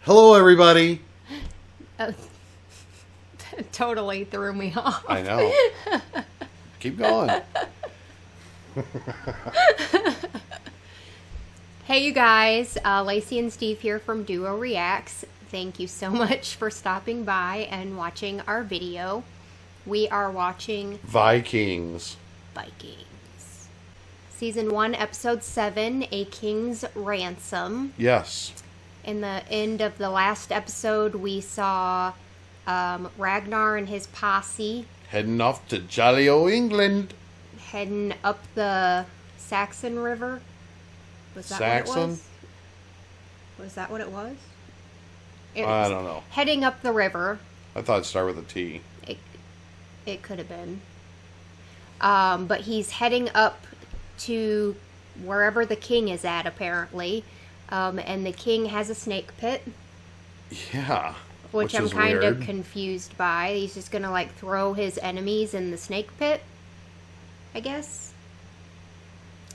Hello, everybody. Totally threw me off. I know. Keep going. Hey, you guys. Lacey and Steve here from Duo Reacts. Thank you so much for stopping by and watching our video. We are watching Vikings. Season 1, Episode 7, A King's Ransom. Yes. In the end of the last episode, we saw Ragnar and his posse Heading off to jolly old England. heading up the Saxon River. Was that Saxon? what it was? Was that what it was? I don't know. Heading up the river. I thought it'd start with a T. It could have been. But he's heading up to wherever the king is at, apparently. And the king has a snake pit. Yeah. Which I'm is kind weird. of confused by. He's just gonna, like, throw his enemies in the snake pit, I guess.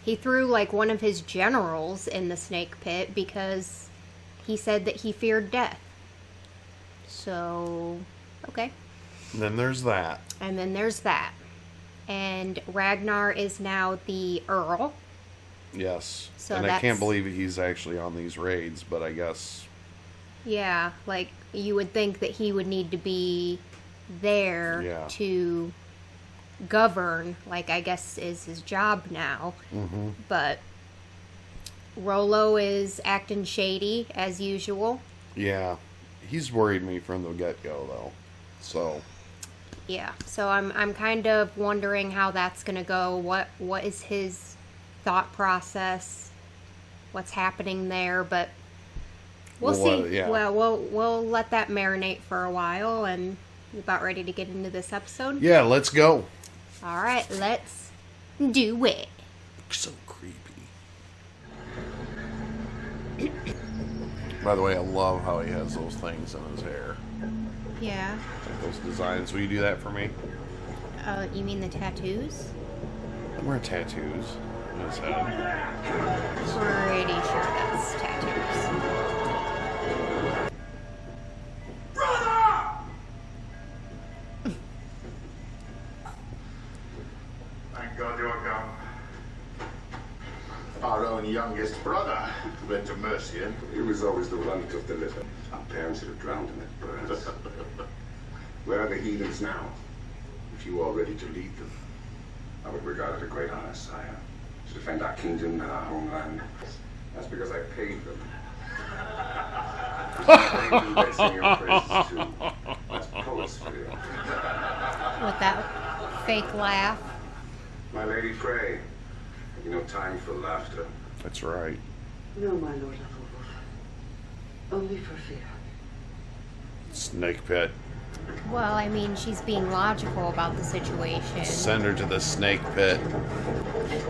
He threw, like, one of his generals in the snake pit because he said that he feared death. So, okay. And then there's that. And then there's that. And Ragnar is now the Earl. Yes. So and I that's- can't believe he's actually on these raids, but I guess... Yeah, like, you would think that he would need to be there to govern, like, I guess is his job now. Mm-hmm. But Rollo is acting shady, as usual. Yeah. He's worried me from the get-go, though. So... Yeah, so I'm kind of wondering how that's gonna go. What is his thought process? What's happening there? But we'll see. Yeah. Well, we'll let that marinate for a while, and we're about ready to get into this episode. Yeah, let's go. All right, let's do it. So creepy. By the way, I love how he has those things in his hair. Yeah. Those designs. Will you do that for me? You mean the tattoos? I'm wearing tattoos on his head. Pretty sure that's tattoos. Brother! Thank God you're come. Our own youngest brother went to Mercia. He was always the one who took the litter. Our parents should have drowned in it burns. Where are the heathens now? If you are ready to lead them, I would regard it a great honor, sire, to defend our kingdom and our homeland. That's because I paid them. They sing your praises too. That's poets for you. With that fake laugh. My lady, pray. Have you no time for laughter? That's right. No, my lord Ethelwulf. Only for fear. Snake pit. Well, I mean, she's being logical about the situation. Send her to the snake pit.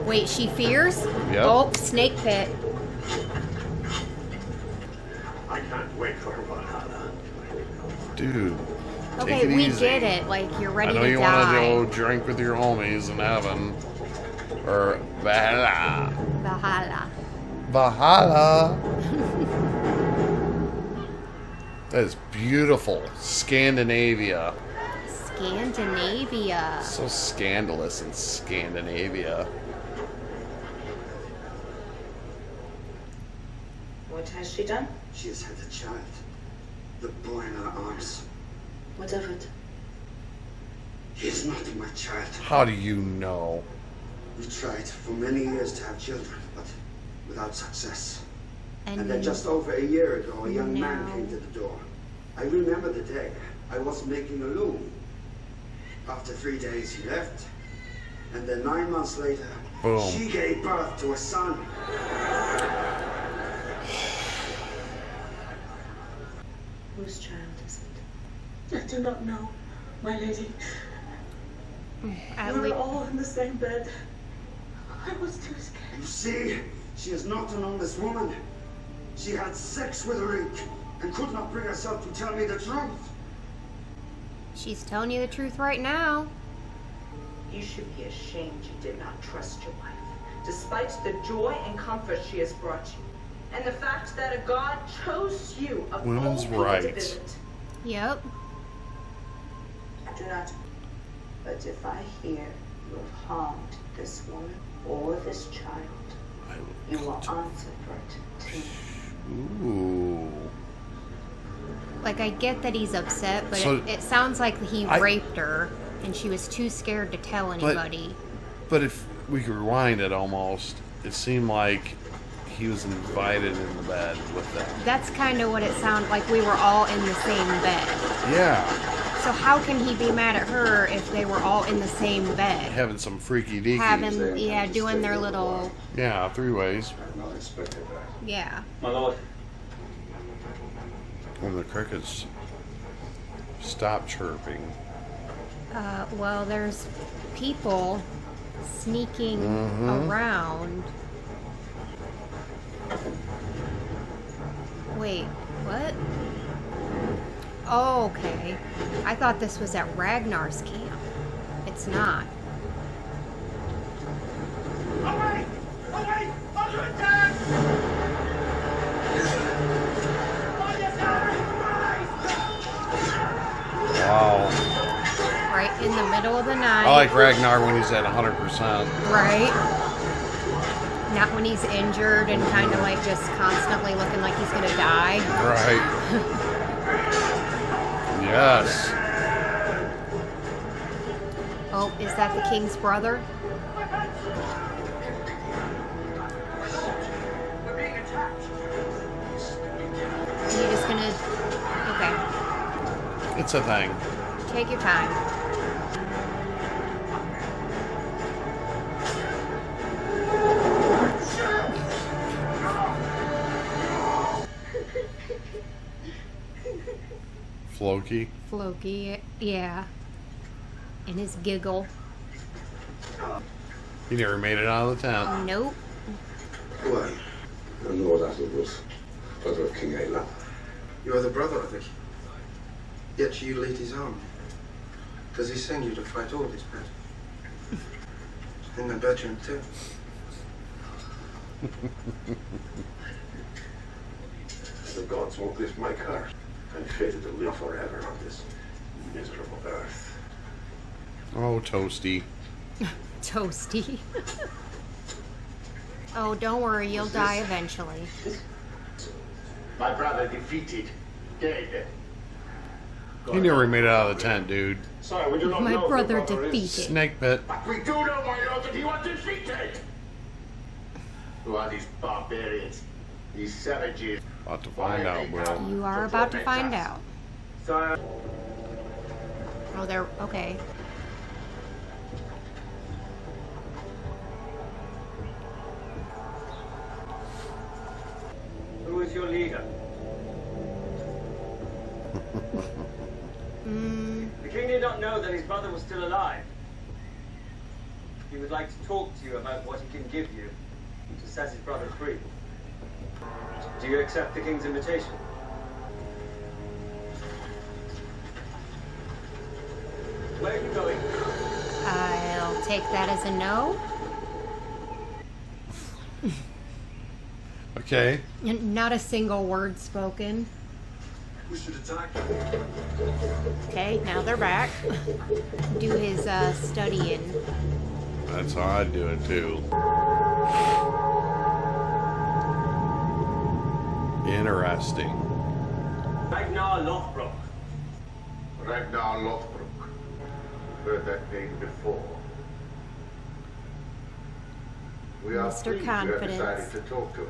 Wait, she fears? Yep. Oh, snake pit. I can't wait for Valhalla. Dude. Okay, take it we easy. get it. Like, you're ready I know to you die. want to go drink with your homies in heaven. Or Valhalla. Valhalla. Valhalla. That is beautiful. Scandinavia. Scandinavia. So scandalous in Scandinavia. What has she done? She has had a child. The boy in her arms. What of it? He is not my child. How do you know? We tried for many years to have children, but without success. And then And just over a year ago, a young man now- came to the door. I remember the day. I was making a loom. After 3 days, he left. And then 9 months later, Boom. she gave birth to a son. Whose child is it? I do not know, my lady. at We were least, all in the same bed. I was too scared. You see, she is not an honest woman. She had sex with Rick and could not bring herself to tell me the truth. she's telling you the truth right now. You should be ashamed you did not trust your wife, despite the joy and comfort she has brought you. And the fact that a god chose you of Women's all people to rights. visit. Yep. I do not. But if I hear you have harmed this woman or this child, you will answer for it too. Ooh. Like, I get that he's upset, but So- it sounds like he I- raped her, and she was too scared to tell anybody. But if we could rewind it almost, it seemed like he was invited in the bed with them. That's kind of what it sounded like. We were all in the same bed. Yeah. So how can he be mad at her if they were all in the same bed? Having some freaky deaky. Having, yeah, doing their little, Yeah, 3 ways. I've not expected that. yeah. My lord. When the crickets stop chirping. Well, there's people sneaking around. Wait, what? Oh, okay. I thought this was at Ragnar's camp. It's not. Away! Away! Under attack! On your side! Wow. Right in the middle of the night. I like Ragnar when he's at 100%. Right? Not when he's injured and kind of like just constantly looking like he's gonna die. Right. Yes. Oh, is that the king's brother? We're being attacked! Are you just gonna... Okay. It's a thing. Take your time. Floki. Floki, yeah. And his giggle. He never made it out of the tent. Nope. Well, I know that it was brother of King Aelle. You are the brother of it. Yet you lead his army. Does he send you to fight all his battles? In the bedroom too. The gods won't lift my curse. I'm fated to live forever on this miserable earth. Oh, Toasty. Toasty. Oh, don't worry, you'll die eventually. My brother defeated. Dead. He never made it out of the tent, dude. Sorry, we do not My know brother who is. defeated. Snake pit. But we do know, my lord, that he was defeated! Who are these barbarians? These savages? About to find out, bro. You are about to find out. Sire. Oh, they're... Okay. Who is your leader? The king did not know that his brother was still alive. He would like to talk to you about what he can give you to set his brother free. Do you accept the king's invitation? Where are you going? I'll take that as a no. Okay. Not a single word spoken. We should attack. Okay, now they're back. Do his studying. That's how I'd do it, too. Interesting. Ragnar Lothbrok. Ragnar Lothbrok. Heard that name before. We are Mr. pleased you have Confidence. decided to talk to us.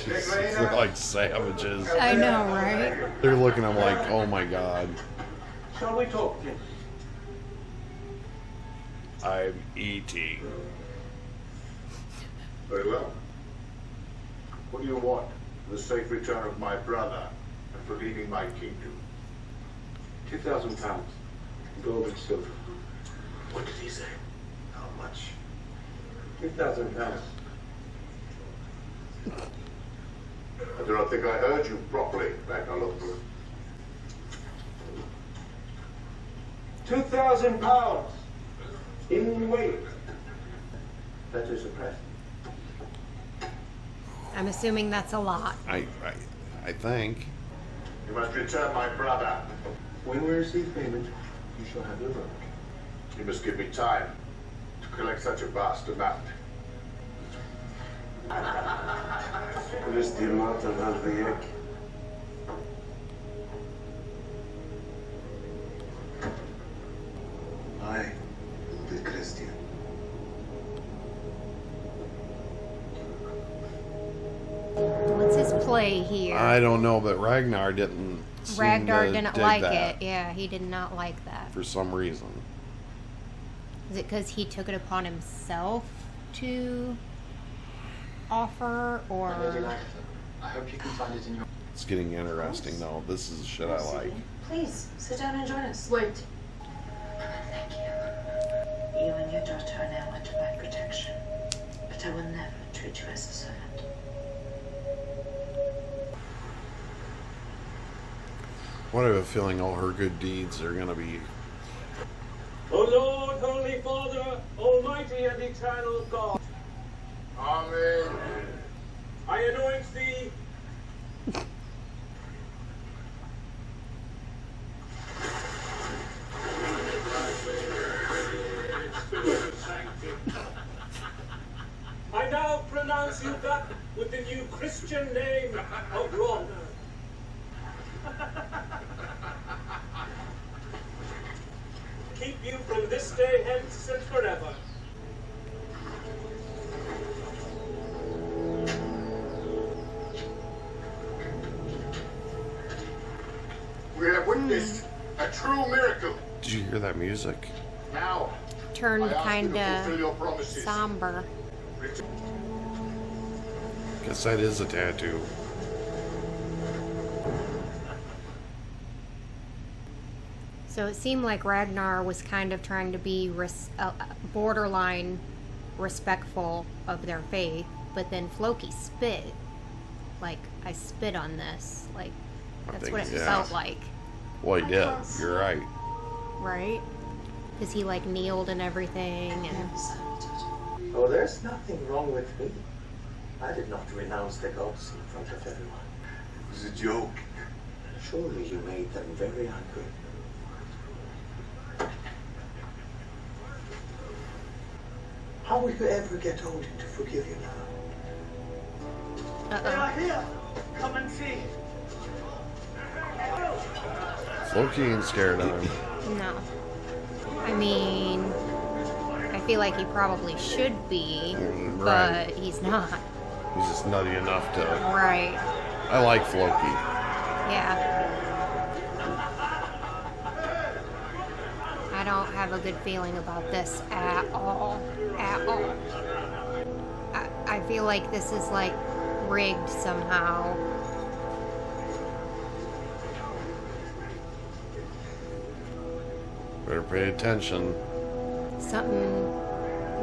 They're like savages. I know, right? They're looking at him like, oh my god, Shall we talk, king? I'm eating. Very well. What do you want? For the safe return of my brother and for leaving my kingdom. 2,000 pounds. Gold and silver. What did he say? How much? 2,000 pounds. I do not think I heard you properly, Ragnar. 2,000 pounds in weight. That is a present. I'm assuming that's a lot. I think. You must return my brother. When we receive payment, you shall have your brother. You must give me time to collect such a vast amount. I will be Christian. What's his play here? I don't know, but Ragnar didn't. Ragnar seem to didn't dig like that it. Yeah, he did not like that. for some reason. Is it because he took it upon himself to offer, or? I hope you can find it in your... It's getting interesting, though. This is shit I like. Please, sit down and join us. Wait. Thank you. You and your daughter are now under my protection. But I will never treat you as a servant. What I have a feeling all her good deeds are going to be... O Lord, Holy Father, Almighty and Eternal God, Amen. I anoint thee. I now pronounce you back with the new Christian name of Ragnar. Keep you from this day hence and forever. We have witnessed a true miracle. Did you hear that music? Now, Turned I ask you kind to fulfill your of promises. somber. Guess that is a tattoo. So it seemed like Ragnar was kind of trying to be borderline respectful of their faith, but then Floki spit. Like, I spit on this. Like, that's think, what it yeah. felt like. Well, he did. You're right. Right? Because he, like, kneeled and everything, and... Oh, there's nothing wrong with me. I did not renounce the gods in front of everyone. It was a joke. Surely you made them very angry. How will you ever get Odin to forgive you now? Uh-oh. here! Come and see! Floki ain't scared of him. No. I mean, I feel like he probably should be, right. but he's not. He's just nutty enough to... Right. I like Floki. Yeah. I don't have a good feeling about this at all. At all. I feel like this is, like, rigged somehow. Better pay attention. Something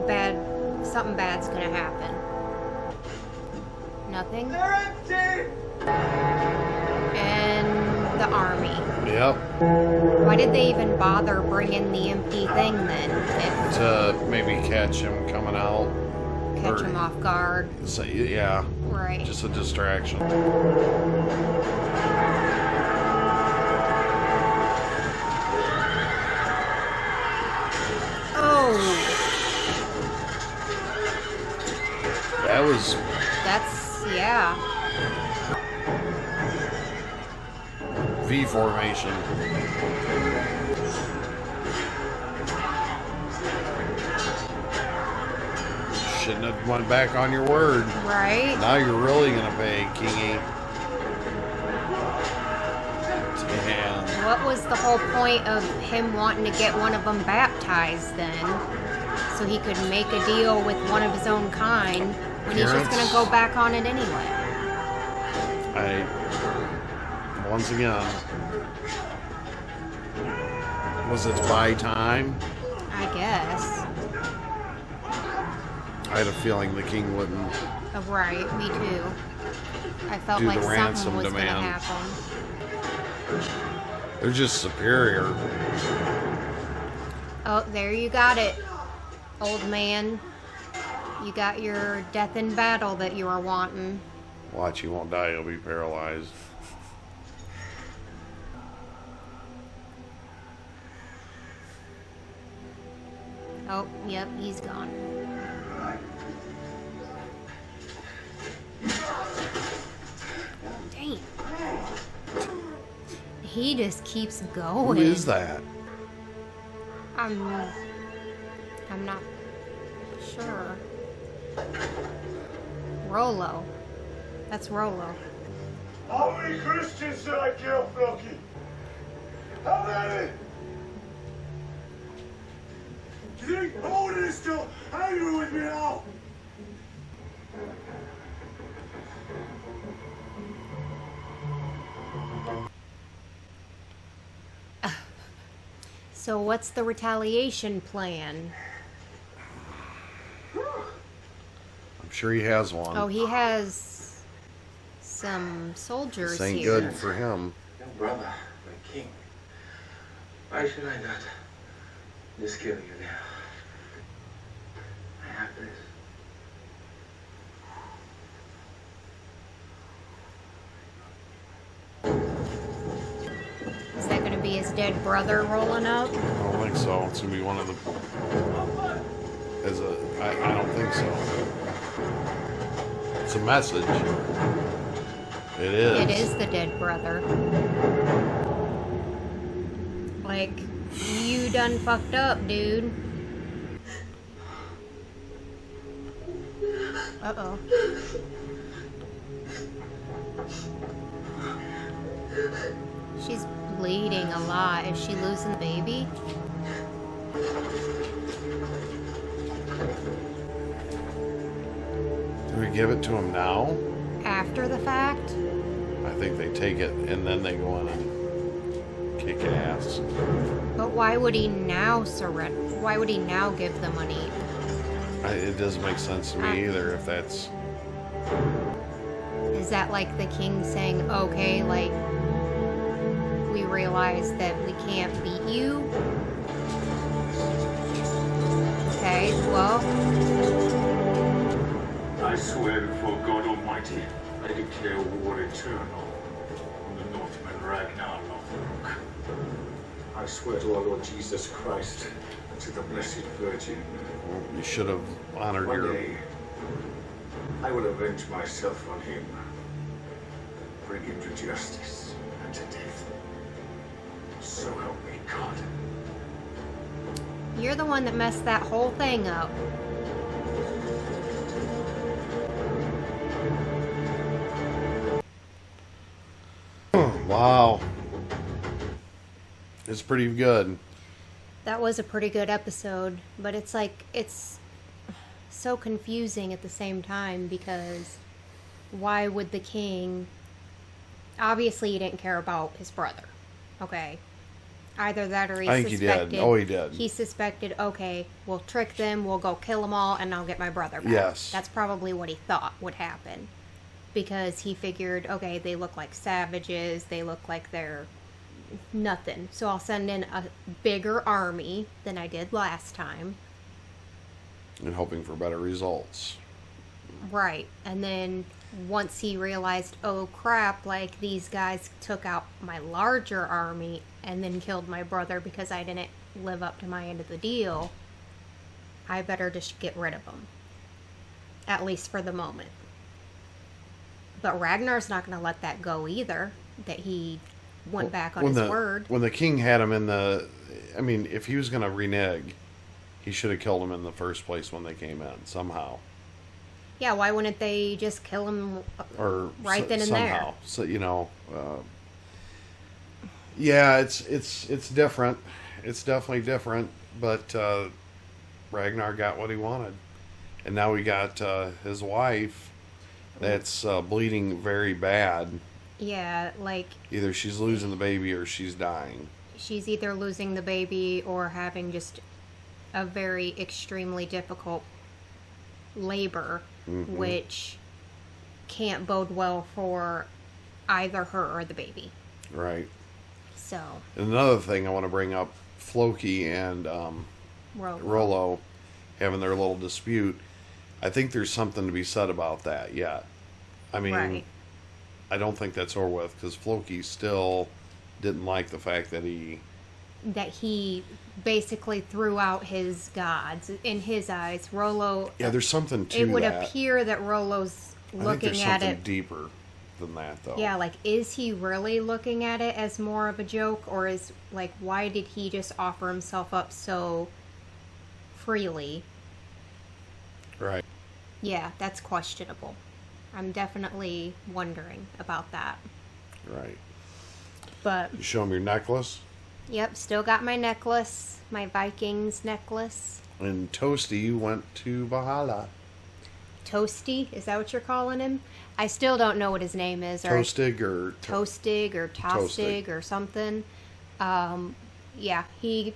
bad's gonna happen. Nothing? They're empty! And the army. Yep. Why did they even bother bringing the empty thing then? If To maybe catch him coming out. catch Or- him off guard. So, yeah. Right. Just a distraction. Oh, That was... that's, yeah. V formation. Shouldn't have went back on your word. Right? Now you're really gonna pay, Kingy. Damn. What was the whole point of him wanting to get one of them baptized then? So he could make a deal with one of his own kind when he's just gonna go back on it anyway. Once again, was it by time? I guess. I had a feeling the king wouldn't. Oh, right, me too. I felt Do like the something ransom was going to demand. happen. They're just superior. Oh, there you got it, old man. You got your death in battle that you were wanting. Watch, he won't die. He'll be paralyzed. Oh, yep, he's gone. Dang. He just keeps going. Who is that? I'm not sure. Rollo. That's Rollo. How many Christians did I kill, Floki? How many? Do you think Odin is still angry with me now? So what's the retaliation plan? I'm sure he has one. Oh, he has some soldiers This ain't here. good for him. Young brother, my king. Why should I not just kill you now? I have this. Is that going to be his dead brother rolling up? I don't think so. It's gonna be one of the. I don't think so. It's a message. It is. It is the dead brother. Like, you done fucked up, dude. Uh-oh. She's bleeding a lot. Is she losing the baby? Do we give it to him now? After the fact? I think they take it and then they go in and kick ass. But why would he now surrender? Why would he now give the money? It doesn't make sense to me either if that's. Is that like the king saying, okay, like, we realize that we can't beat you? Okay, well. I swear before God Almighty, I declare war eternal on the Northmen Ragnar Lothbrok. I swear to our Lord Jesus Christ and to the Blessed Virgin, You should have honored one your. day I will avenge myself on him, bring him to justice and to death. So help me God. You're the one that messed that whole thing up. Wow. It's pretty good. That was a pretty good episode, but it's like, it's so confusing at the same time because why would the king... Obviously he didn't care about his brother, okay? Either that or he I think suspected... he did. Oh, he did. He suspected, okay, we'll trick them, we'll go kill them all, and I'll get my brother back. Yes. That's probably what he thought would happen. Because he figured, okay, they look like savages, they look like they're nothing. So I'll send in a bigger army than I did last time. And hoping for better results. Right. And then once he realized, oh crap, like these guys took out my larger army and then killed my brother because I didn't live up to my end of the deal, I better just get rid of them. At least for the moment. But Ragnar's not going to let that go either, that he went back on his word. When the king had him in the... I mean, if he was going to renege, he should have killed him in the first place when they came in, somehow. Yeah, why wouldn't they just kill him Or right then and somehow. there? So, you know... yeah, it's different. It's definitely different, but Ragnar got what he wanted. And now we got his wife that's bleeding very bad. Yeah, like... Either she's losing the baby or she's dying. She's either losing the baby or having just a very extremely difficult labor, which can't bode well for either her or the baby. Right. So. And another thing I want to bring up, Floki and Rollo having their little dispute. I think there's something to be said about that yet. I mean, right. I don't think that's over with, because Floki still didn't like the fact that he basically threw out his gods. In his eyes, Rollo... Yeah, there's something to it would that. appear that Rollo's I think looking there's at something it... deeper than that, though. Yeah, like, is he really looking at it as more of a joke? Or is, like, why did he just offer himself up so freely? Right. Yeah, that's questionable. I'm definitely wondering about that. Right. But... You show him your necklace? Yep, still got my necklace. My Vikings necklace. And Toasty went to Valhalla. Toasty? Is that what you're calling him? I still don't know what his name is. Toastig or... Toastig or Tostig or something. Yeah, he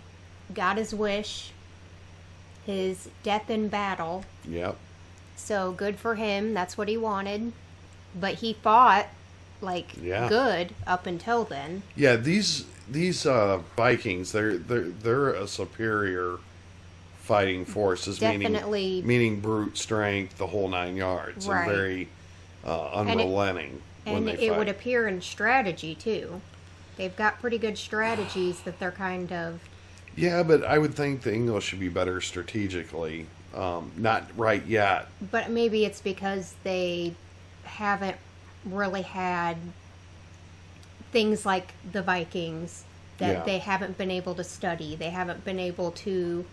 got his wish. His death in battle. Yep. So good for him. That's what he wanted. But he fought, like, good up until then. Yeah, these Vikings, they're a superior fighting force. Definitely. Meaning brute strength, the whole 9 yards. Right. And very unrelenting when they fight. And it would appear in strategy, too. They've got pretty good strategies that they're kind of... Yeah, but I would think the English should be better strategically. Not right yet. But maybe it's because they haven't really had things like the Vikings that they haven't been able to study. They haven't been able to,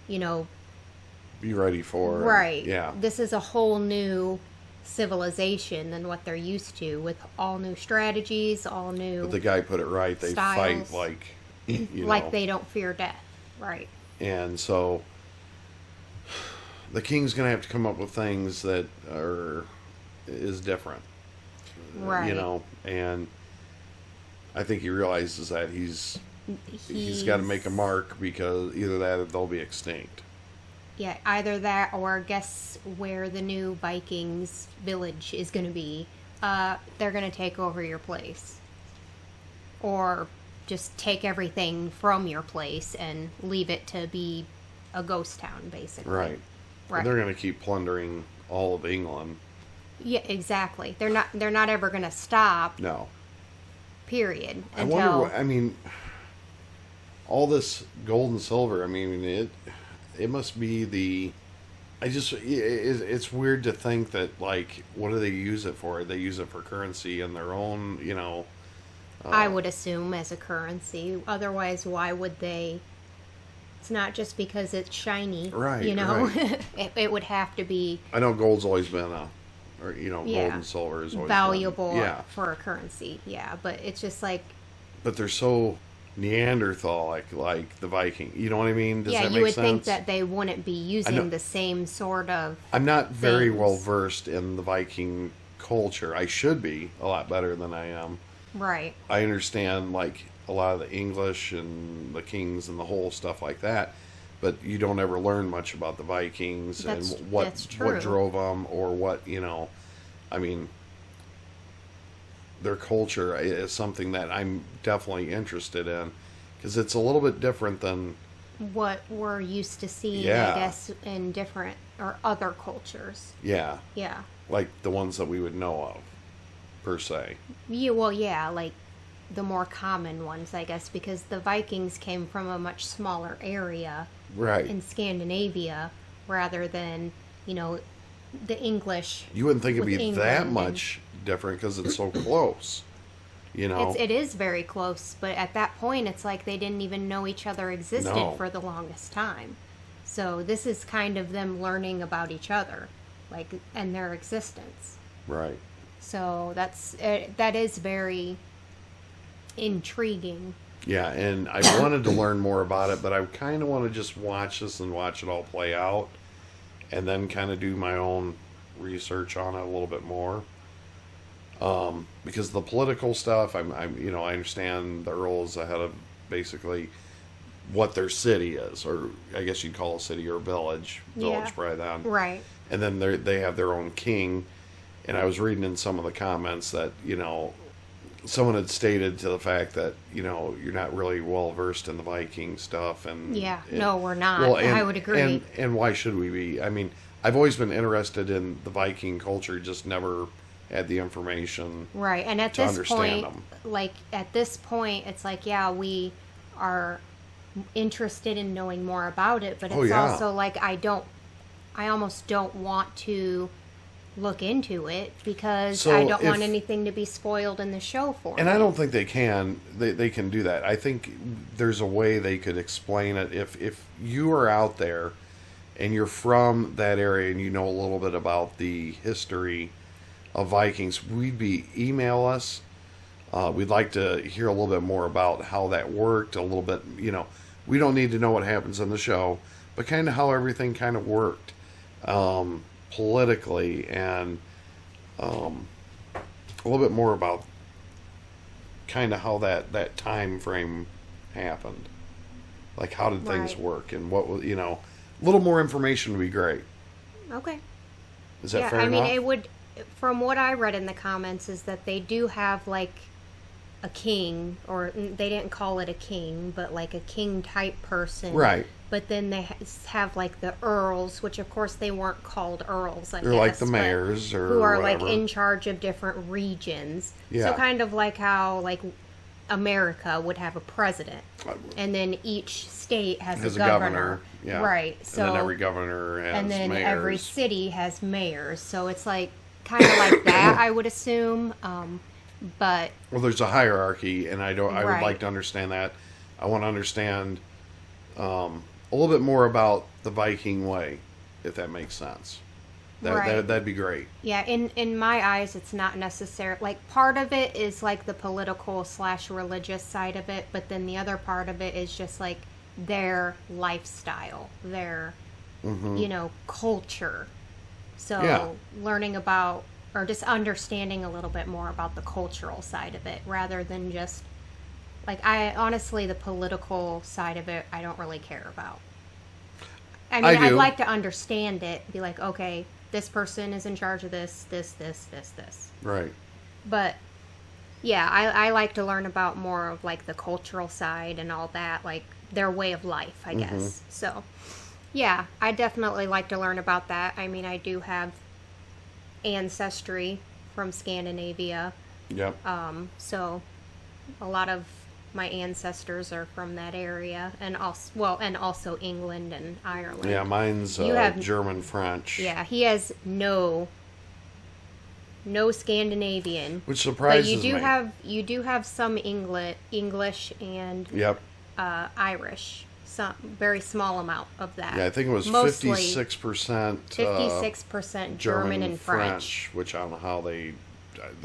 be ready for. Right. Yeah. This is a whole new civilization than what they're used to, with all new strategies, all new. But the guy put it right. They styles. fight like, like they don't fear death. Right. And so the king's going to have to come up with things that is different. Right. And I think he realizes that he's got to make a mark, because either that or they'll be extinct. Yeah, either that or guess where the new Vikings village is going to be. They're going to take over your place. Or just take everything from your place and leave it to be a ghost town, basically. Right. And they're going to keep plundering all of England. Yeah, exactly. They're not ever going to stop. No. Period. I wonder all this gold and silver, it must be it's weird to think that, like, what do they use it for? They use it for currency in their own, I would assume as a currency. Otherwise, why would they? It's not just because it's shiny, right? Right. It would have to be. I know gold's always been gold and silver is always valuable been, for a currency. Yeah, but it's just like. But they're so Neanderthal, like the Viking. You know what I mean? Does that make sense? Yeah, you would think that they wouldn't be using the same sort of. I'm not very well versed in the Viking culture. I should be a lot better than I am. Right. I understand, like, a lot of the English and the kings and the whole stuff like that, but you don't ever learn much about the Vikings and what drove them, or what, their culture is something that I'm definitely interested in, because it's a little bit different than what we're used to seeing, I guess, in different or other cultures. Yeah. Yeah. Like the ones that we would know of, per se. Yeah, well, yeah, like the more common ones, I guess, because the Vikings came from a much smaller area in Scandinavia, rather than, the English. You wouldn't think it'd be that much different, because it's so close, It is very close, but at that point, it's like they didn't even know each other existed for the longest time. So this is kind of them learning about each other, and their existence. Right. So that is very intriguing. Yeah, and I wanted to learn more about it, but I kind of want to just watch this and watch it all play out, and then kind of do my own research on it a little bit more. Because the political stuff, I understand the Earl is ahead of basically what their city is, or I guess you'd call a city or village by then. Right. and then they have their own king. And I was reading in some of the comments that, someone had stated to the fact that, you're not really well versed in the Viking stuff. And no, we're not. Well, I would agree. And why should we be? I mean, I've always been interested in the Viking culture, just never had the information. Right. And at to this understand point, them. it's like, we are interested in knowing more about it, but it's Oh, yeah. also like I almost don't want to look into it because I don't want anything to be spoiled in the show for me. And I don't think they can. They can do that. I think there's a way they could explain it. If you are out there and you're from that area and you know a little bit about the history of Vikings, email us. We'd like to hear a little bit more about how that worked. A little bit, we don't need to know what happens in the show, but kind of how everything kind of worked. Politically, and a little bit more about kind of how that time frame happened. Like, how did things work, and what was, a little more information would be great. Okay. Is that fair enough? I mean, it would, from what I read in the comments, is that they do have, like, a king, or they didn't call it a king, but like a king type person. Right. But then they have like the earls, which of course they weren't called earls. They're like the mayors or who are whatever. like in charge of different regions. Yeah. So kind of like how like America would have a president, and then each state has a governor. Yeah. Right. So and then every governor has and then mayors. every city has mayors. So it's like kind of like that, I would assume. But there's a hierarchy, and I would Right. like to understand that. I want to understand a little bit more about the Viking way, if that makes sense. That'd be great. yeah, in my eyes, it's not necessary. Like, part of it is like the political / religious side of it, but then the other part of it is just like their lifestyle, their culture. So learning about, or just understanding a little bit more about the cultural side of it, rather than just like, honestly, the political side of it, I don't really care about. I mean, I'd like to understand it, be like, okay, this person is in charge of this. Right. But yeah, I like to learn about more of like the cultural side and all that, like their way of life, I guess. So yeah, I definitely like to learn about that. I mean, I do have ancestry from Scandinavia. Yep. So a lot of my ancestors are from that area, and also England and Ireland. Yeah, mine's German French. Yeah, he has no Scandinavian, which surprises me. You do have some English and Irish. Some very small amount of that. Yeah, I think it was 56%. 56% German and French. Which I don't know how they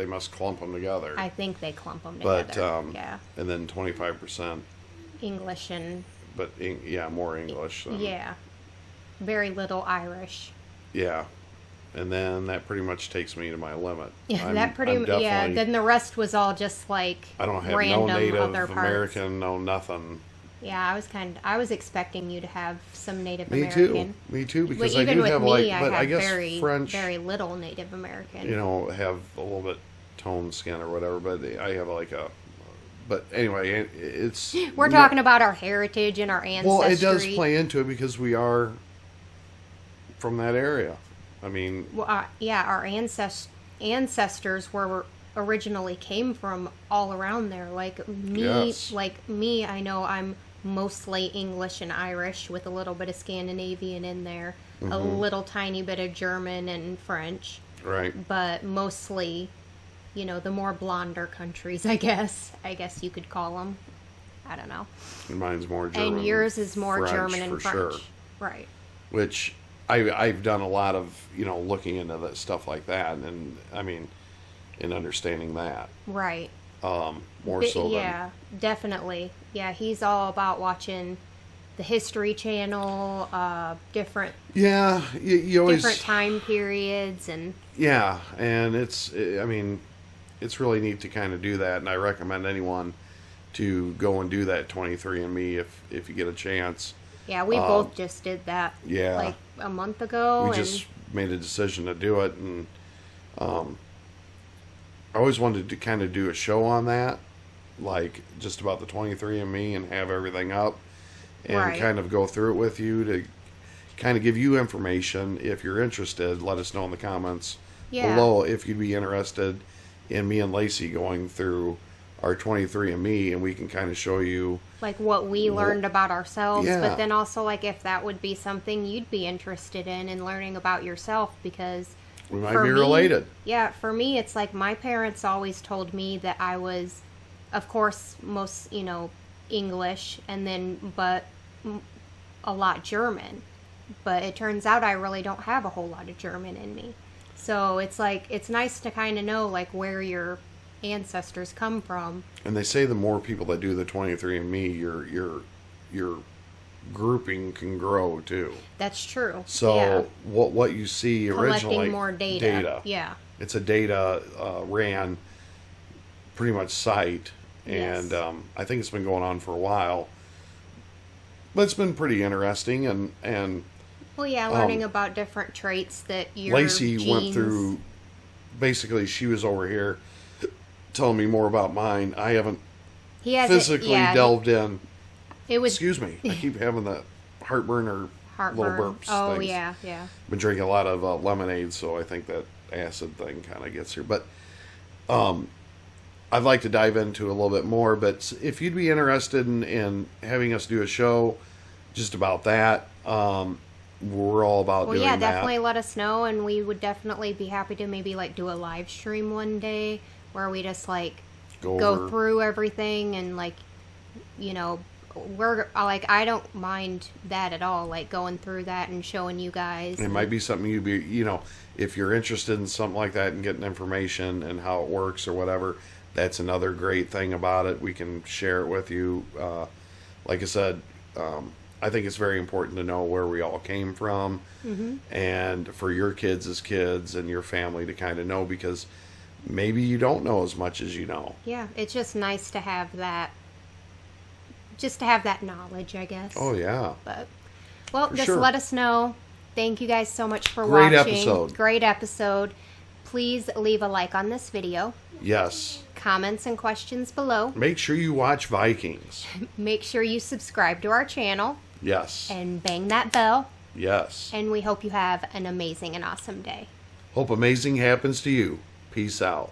must clump them together. I think they clump them together. But and then 25% English and. But more English. Yeah, very little Irish. Yeah, and then that pretty much takes me to my limit. Yeah, then the rest was all just like I don't have random no Native other parts. American, no nothing. Yeah, I was expecting you to have some Native Me American. Me too, because but I do have me, but I guess very, French, very little Native American. Have a little bit toned skin or whatever, but I have like a. But anyway, it's. We're talking about our heritage and our ancestry. Well, it does play into it because we are from that area. I mean. Well, our ancestors originally came from all around there. Like me, I know I'm mostly English and Irish with a little bit of Scandinavian in there, a little tiny bit of German and French. Right. But mostly, the more blonder countries, I guess you could call them. I don't know. And mine's more German. And yours is more French, German and for French. Sure. Right. Which I've done a lot of, looking into that stuff like that, and I mean, in understanding that. Right. More so yeah, definitely. Yeah, he's all about watching the History Channel, different. Yeah, you always different time periods and. Yeah, and it's really neat to kind of do that, and I recommend anyone to go and do that 23andMe if you get a chance. Yeah, we both just did that. Yeah. Like a month ago. made a decision to do it, and I always wanted to kind of do a show on that, like just about the 23andMe and have everything up and Right. kind of go through it with you to kind of give you information. If you're interested, let us know in the comments Yeah. below if you'd be interested in me and Lacey going through our 23andMe, and we can kind of show you Like what we learned about ourselves, Yeah. but then also like if that would be something you'd be interested in learning about yourself, because we might for be me- related. Yeah, for me, it's like my parents always told me that I was, of course, most, English, and then, but a lot German. But it turns out I really don't have a whole lot of German in me. So it's like, it's nice to kind of know, like, where your ancestors come from. And they say the more people that do the 23andMe, your grouping can grow too. That's true. So yeah. what you see originally, Collecting more data. Yeah. It's a data ran pretty much site, and Yes. I think it's been going on for a while. But it's been pretty interesting, and Well, yeah, learning about different traits that your Lacey went genes- through. Basically, she was over here telling me more about mine. I haven't He hasn't, physically yeah, delved in. It was Excuse me, I keep having that heartburn or heartburn. little burps. Oh things. yeah, yeah. Been drinking a lot of lemonade, so I think that acid thing kind of gets here. But I'd like to dive into a little bit more. But if you'd be interested in having us do a show just about that, we're all about Well, doing yeah, that. definitely let us know, and we would definitely be happy to maybe like do a live stream one day where we just like Go go over- through everything, and like, we're like, I don't mind that at all, like going through that and showing you guys. It might be something you'd be, if you're interested in something like that and getting information and how it works or whatever, that's another great thing about it. We can share it with you. Like I said, I think it's very important to know where we all came from, and for your kids as kids and your family to kind of know, because maybe you don't know as much as you know. Yeah, it's just nice to have that, just to have that knowledge, I guess. Oh, yeah. But, well, For just sure. let us know. Thank you guys so much for Great watching. episode. Great episode. Please leave a like on this video. Yes. Comments and questions below. Make sure you watch Vikings. Make sure you subscribe to our channel Yes. and bang that bell. Yes. And we hope you have an amazing and awesome day. Hope amazing happens to you. Peace out.